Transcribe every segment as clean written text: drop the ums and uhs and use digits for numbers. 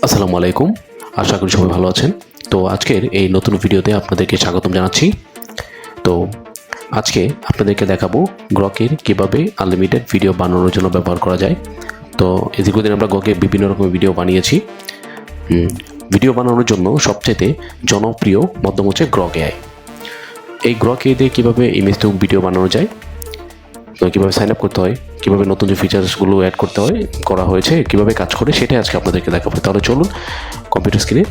আসসালামু আলাইকুম, আশা করি সবাই ভালো আছেন। তো আজকের এই নতুন ভিডিওতে আপনাদেরকে স্বাগতম জানাচ্ছি। তো আজকে আপনাদেরকে দেখাবো গ্রকের কিভাবে আনলিমিটেড ভিডিও বানানোর জন্য ব্যবহার করা যায়। তো এই দীর্ঘদিন আমরা গ্রকে বিভিন্ন রকমের ভিডিও বানিয়েছি। ভিডিও বানানোর জন্য সবচেয়ে জনপ্রিয় মাধ্যম হচ্ছে গ্রক এআই। এই গ্রক এআই দিয়ে কীভাবে ইমেজ টু ভিডিও বানানো যায়, কীভাবে সাইন আপ করতে হয়, কীভাবে নতুন যে ফিচার্সগুলো অ্যাড করতে হয় করা হয়েছে, কীভাবে কাজ করে, সেটাই আজকে আপনাদেরকে দেখাবো। তাহলে চলুন কম্পিউটার স্ক্রিনে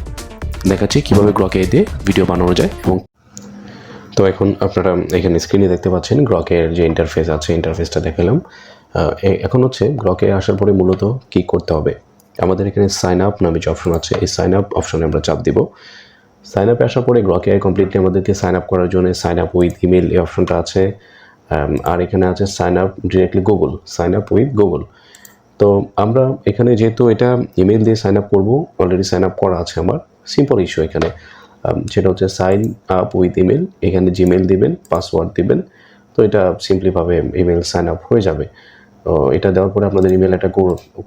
দেখাচ্ছি কীভাবে গ্রক এআই দিয়ে ভিডিও বানানো যায়। এবং তো এখন আপনারা এখানে স্ক্রিনে দেখতে পাচ্ছেন গ্রকের যে ইন্টারফেস আছে, ইন্টারফেসটা দেখালাম। এখন হচ্ছে গ্রকে আসার পরে মূলত কী করতে হবে, আমাদের এখানে সাইন আপ নামে যে অপশন আছে, এই সাইন আপ অপশনে আমরা চাপ দিব। সাইন আপে আসার পরে গ্রকে কমপ্লিটলি আমাদেরকে সাইন আপ করার জন্য সাইন আপ উইথ ইমেল এই অপশনটা আছে। আর এখানে আছে sign up directly Google, sign up with Google. তো আমরা এখানে যেহেতু এটা ইমেল দিয়ে সাইন আপ করবো, অলরেডি সাইন আপ করা আছে আমার, সিম্পল ইস্যু এখানে, সেটা হচ্ছে সাইন আপ উইথ ইমেল। এখানে জিমেল দিবেন, পাসওয়ার্ড দিবেন, তো এটা সিম্পলিভাবে ইমেল সাইন আপ হয়ে যাবে। তো এটা দেওয়ার পরে আপনাদের ইমেল একটা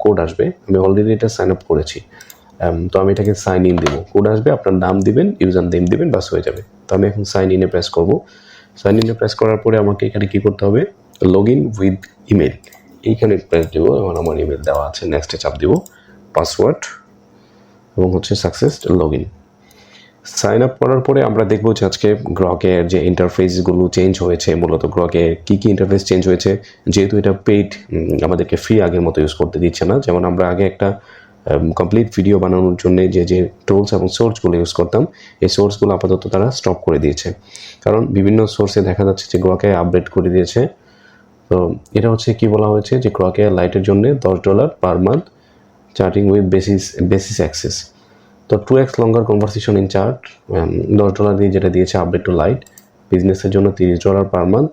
কোড আসবে। আমি অলরেডি এটা সাইন আপ করেছি, তো আমি এটাকে সাইন ইন দেবো। কোড আসবে, আপনার নাম দিবেন, ইউজার নেম দিবেন, বাস হয়ে যাবে। তো আমি এখন সাইন ইনে প্রেস করবো। সাইন ইনে প্রেস করার পরে আমাকে এখানে কী করতে হবে, লগ ইন উইথ ইমেল, এইখানে প্রেস দেবো। এবং আমার ইমেল দেওয়া আছে, নেক্সটে চাপ দিব, পাসওয়ার্ড এবং হচ্ছে success log in. Sign up করার পরে আমরা দেখবো যে আজকে গ্রকের যে ইন্টারফেসগুলো চেঞ্জ হয়েছে, মূলত গ্রকে কী কী ইন্টারফেস চেঞ্জ হয়েছে। যেহেতু এটা পেইড, আমাদেরকে ফ্রি আগের মতো ইউজ করতে দিচ্ছে না। যেমন আমরা আগে একটা কমপ্লিট ভিডিও বানানোর জন্য যে টুলস এবং সোর্সগুলো ইউজ করতাম, এই সোর্সগুলো আপাতত তারা স্টপ করে দিয়েছে। কারণ বিভিন্ন সোর্সে দেখা যাচ্ছে যে গ্রকে আপডেট করে দিয়েছে। তো এটা হচ্ছে কি বলা হয়েছে যে গ্রকে লাইটের জন্য $10 per month, charting with basis access. তো 2x longer conversation in chart, $10 দিয়ে যেটা দিয়েছে আপডেট টু লাইট। বিজনেসের জন্য $30 পার মান্থ।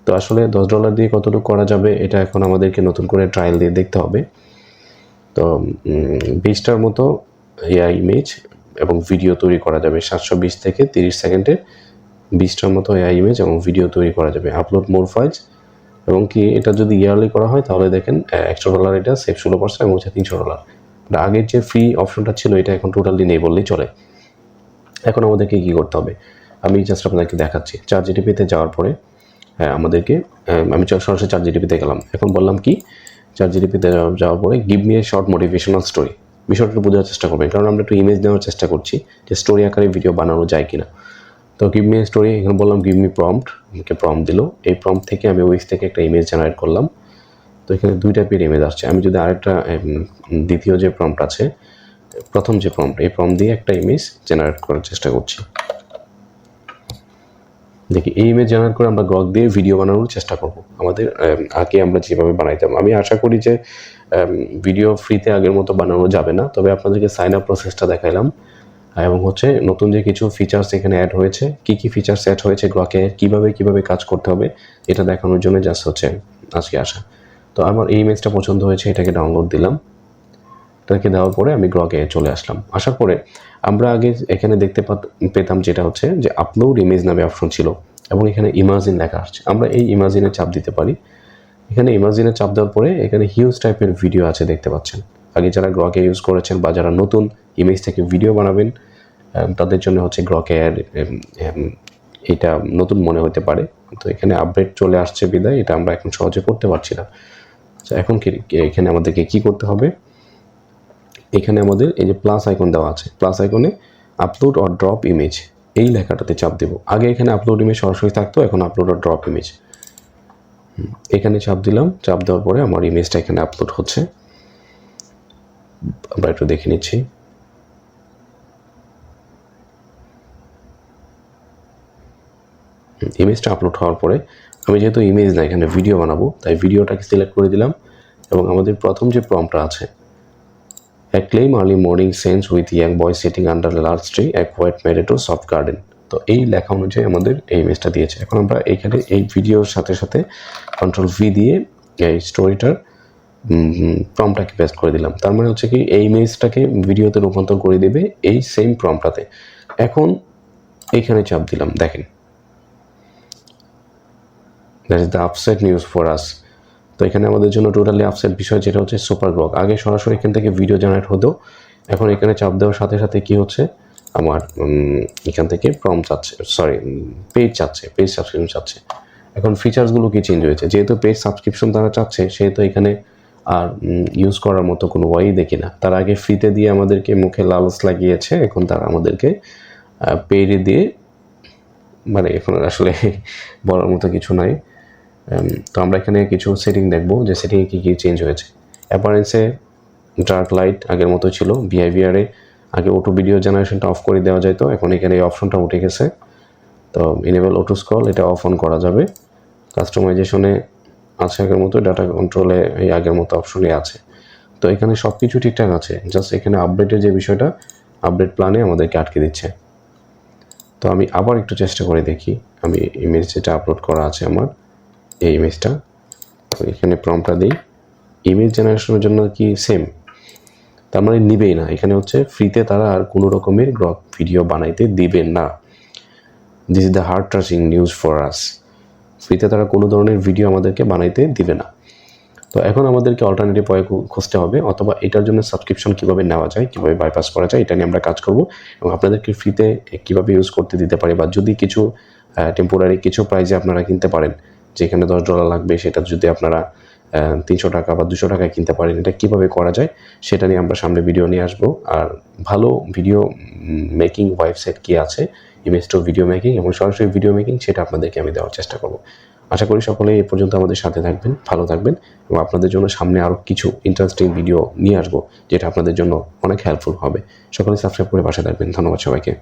তো আসলে $10 দিয়ে কতটুকু করা যাবে, এটা এখন আমাদেরকে নতুন করে ট্রায়াল দিয়ে দেখতে হবে। তো 20টার মতো এআই ইমেজ এবং ভিডিও তৈরি করা যাবে। 720 থেকে 30 সেকেন্ডে 20টার মতো এআই ইমেজ এবং ভিডিও তৈরি করা যাবে। আপলোড মোর ফাইলস, এবং কি এটা যদি ইয়ারলি করা হয় তাহলে দেখেন $100 এটা সেভ 16% এবং হচ্ছে $300। আগের যে ফ্রি অপশনটা ছিল এটা এখন টোটালি নেই বললেই চলে। এখন আমাদেরকে কী করতে হবে, আমি জাস্ট আপনাদেরকে দেখাচ্ছি। ChatGPT-তে যাওয়ার পরে আমাদেরকে, আমি সরাসরি ChatGPT-তে গেলাম। এখন বললাম কি, ChatGPT-তে যাওয়ার পরে give me a short motivational story, বিষয়টা বোঝার চেষ্টা করবেন। কারণ আমরা একটু ইমেজ নেওয়ার চেষ্টা করছি যে স্টোরি আকারে ভিডিও বানানো যায় কিনা। তো গিভ মি এ স্টোরি, এখানে বললাম গিভ মি প্রম্পট, আমাকে প্রম্পট দিল। এই প্রম্পট থেকে আমি ওইস থেকে একটা ইমেজ জেনারেট করলাম। তো এখানে 2 টাইপের ইমেজ আসছে। আমি যদি আরেকটা দ্বিতীয় যে প্রম্পট আছে, প্রথম যে প্রম্পট, এই প্রম্পট দিয়ে একটা ইমেজ জেনারেট করার চেষ্টা করছি। দেখি এই ইমেজ জেনারেট করে আমরা গ্রক দিয়ে ভিডিও বানানোর চেষ্টা করব। আমাদের আগে আমরা যেভাবে বানাইতাম, আমি আশা করি যে ভিডিও ফ্রিতে আগের মতো বানানো যাবে না, তবে আপনাদেরকে সাইন আপ প্রসেসটা দেখাইলাম। এবং হচ্ছে নতুন যে কিছু ফিচার্স এখানে অ্যাড হয়েছে, কী কী ফিচার্স অ্যাড হয়েছে গ্রকে, কীভাবে কাজ করতে হবে, এটা দেখানোর জন্য জাস্ট হচ্ছে আজকে আসা। তো আমার এই ইমেজটা পছন্দ হয়েছে, এটাকে ডাউনলোড দিলাম। এটাকে দেওয়ার পরে আমি গ্রকে চলে আসলাম। আসার পরে আমরা আগে এখানে দেখতে পেতাম যেটা হচ্ছে যে আপলোড ইমেজ নামে অপশন ছিল, এবং এখানে ইমাজিন লেখা আসছে। আমরা এই ইমাজিনে চাপ দিতে পারি। এখানে ইমাজিনে চাপ দেওয়ার পরে এখানে হিউজ টাইপের ভিডিও আছে, দেখতে পাচ্ছেন। আগে যারা গ্রকে ইউজ করেছেন বা যারা নতুন ইমেজ থেকে ভিডিও বানাবেন, তাদের জন্য হচ্ছে গ্রকে এটা নতুন মনে হতে পারে। তো এখানে আপডেট চলে আসছে বিদায় এটা আমরা এখন সহজে করতে পারছি না। তো এখন এখানে আমাদেরকে কি করতে হবে, এখানে আমাদের এই যে প্লাস আইকন দেওয়া আছে, প্লাস আইকনে আপলোড অর ড্রপ ইমেজ, এই লেখাটাতে চাপ দেব। আগে এখানে আপলোড ইমেজ সরাসরি থাকতো, এখন আপলোড অর ড্রপ ইমেজ। এখানে চাপ দিলাম। চাপ দেওয়ার পরে আমার ইমেজটা এখানে আপলোড হচ্ছে। আমরা একটু দেখে নিচ্ছি। ইমেজটা আপলোড হওয়ার পরে আমি যেহেতু ইমেজ না এখানে ভিডিও বানাবো, তাই ভিডিওটাকে সিলেক্ট করে দিলাম। এবং আমাদের প্রথম যে প্রম্পটটা আছে, A claim early morning scenes with young boy sitting under a large tree, a quiet meadow, soft garden. তো এই লেখা অনুযায়ী আমাদের এই ইমেজটা দিয়েছে। এখন আমরা এইখানে এই ভিডিওর সাথে সাথে Ctrl+V দিয়ে এই স্টোরিটার প্রম্পটটাকে পেস্ট করে দিলাম। তার মানে হচ্ছে কি এই ইমেজটাকে ভিডিওতে রূপান্তর করে দেবে এই সেম প্রম্পটটাতে। এখন এইখানে চাপ দিলাম, দেখেন that is the upset news for us. তো এখানে আমাদের জন্য টোটালি আপসেট বিষয় যেটা হচ্ছে সুপার গ্রক। আগে সরাসরি এখান থেকে ভিডিও জেনারেট হতো, এখন এখানে চাপ দেওয়ার সাথে সাথে কি হচ্ছে, আমার এখান থেকে প্রম্পট চাচ্ছে, পেজ চাচ্ছে, পেজ সাবস্ক্রিপশন চাচ্ছে। এখন ফিচার্সগুলো কি চেঞ্জ হয়েছে, যেহেতু পেজ সাবস্ক্রিপশন তারা চাচ্ছে সেহেতু এখানে আর ইউজ করার মতো কোনো ওয়াই দেখি না। তার আগে ফ্রিতে দিয়ে আমাদেরকে মুখে লালচ লাগিয়েছে, এখন তারা আমাদেরকে পেইডে দিয়ে, মানে এখন আসলে বলার মতো কিছু নাই। তো আমরা এখানে কিছু সেটিং দেখবো যে সেটিংয়ে কী কী চেঞ্জ হয়েছে। অ্যাপারেন্সে ডার্ক লাইট আগের মতো ছিল, বিহেভিয়ারে আগে অটো ভিডিও জেনারেশনটা অফ করে দেওয়া যেত, এখন এখানে এই অপশনটা উঠে গেছে। তো ইনেবল অটো স্ক্রল এটা অফ অন করা যাবে। কাস্টমাইজেশনে আছে আগের মতো, ডাটা কন্ট্রোলে এই আগের মতো অপশনই আছে। তো এখানে সব কিছু ঠিকঠাক আছে, জাস্ট এখানে আপডেটের যে বিষয়টা, আপডেট প্ল্যানে আমাদেরকে আটকে দিচ্ছে। তো আমি আবার একটু চেষ্টা করে দেখি, আমি ইমেজ যেটা আপলোড করা আছে আমার এই ইমেজটা, তো এখানে প্রম্পটটা দিই, ইমেজ জেনারেশনের জন্য কি সেম, তার মানে নিবেই না। এখানে হচ্ছে ফ্রিতে তারা আর কোনো রকমের গ্রক ভিডিও বানাইতে দিবেন না। This is the heart touching news for us. ফ্রিতে তারা কোনো ধরনের ভিডিও আমাদেরকে বানাইতে দিবে না। তো এখন আমাদেরকে অল্টারনেটিভ ওয়ে খুঁজতে হবে, অথবা এটার জন্য সাবস্ক্রিপশন কীভাবে নেওয়া যায়, কীভাবে বাইপাস করা যায়, এটা নিয়ে আমরা কাজ করব এবং আপনাদেরকে ফ্রিতে কীভাবে ইউজ করতে দিতে পারি, বা যদি কিছু টেম্পোরারি কিছু প্রাইজে আপনারা কিনতে পারেন, যেখানে $10 লাগবে, সেটা যদি আপনারা 300 টাকা বা 200 টাকায় কিনতে পারেন, এটা কীভাবে করা যায় সেটা নিয়ে আমরা সামনে ভিডিও নিয়ে আসবো। আর ভালো ভিডিও মেকিং ওয়েবসাইট কী আছে, ইমেজ টু ভিডিও মেকিং এবং সরাসরি ভিডিও মেকিং, সেটা আপনাদেরকে আমি দেওয়ার চেষ্টা করব। আশা করি সকলে এই পর্যন্ত আমাদের সাথে থাকবেন, ভালো থাকবেন এবং আপনাদের জন্য সামনে আরও কিছু ইন্টারেস্টিং ভিডিও নিয়ে আসবো, যেটা আপনাদের জন্য অনেক হেল্পফুল হবে। সকলে সাবস্ক্রাইব করে পাশে থাকবেন। ধন্যবাদ সবাইকে।